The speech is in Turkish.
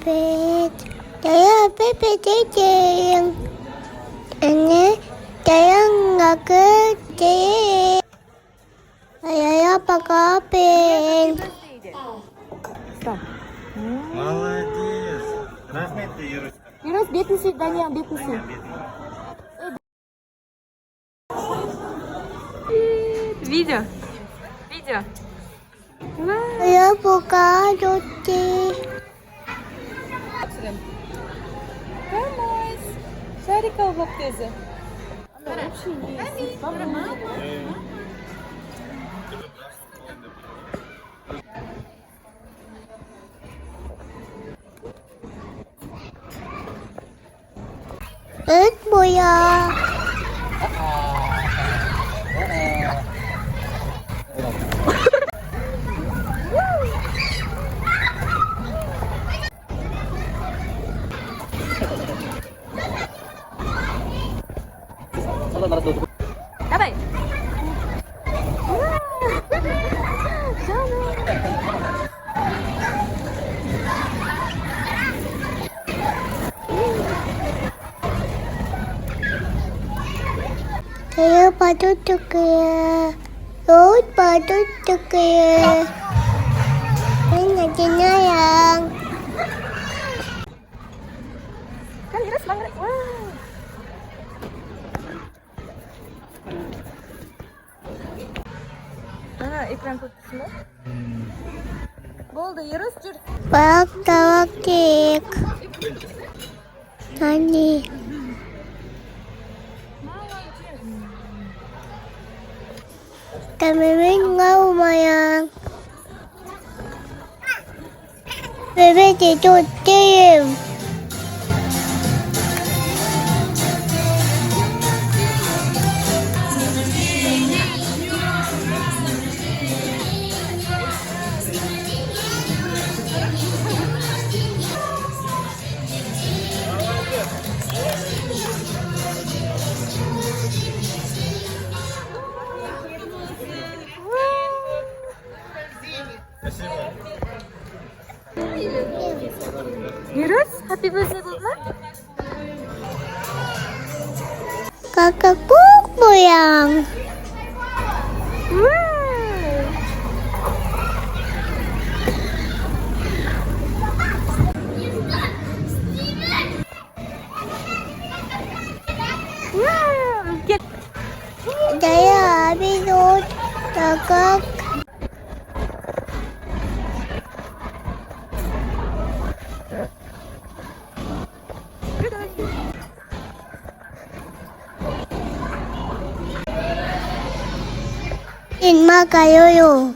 Bebek. Saya bebek cicing. Ini saya nggak kecil. Saya pakai pin. Stop. Молодец. Rahmetli Yunus. Yunus dia pisik, Daniel dia pisik. Видео. Видео. Saya buka roti. Vamos. Şarika bak teyze. Ama hep şey yiyorsun. Baba. Boya. Давай. Saya patut ya. Rot patut ya. Saya nggak yang. Kan Yunus banget. Wah. Ekran kutusunda. Болды, Yunus dur. Bak tavak kek. Hani. Kami nggak lumayan. Bebek itu tim. Yunus, happy birthday Baba. Kakak boyang. Saya habis rot kakak. Inma kayo.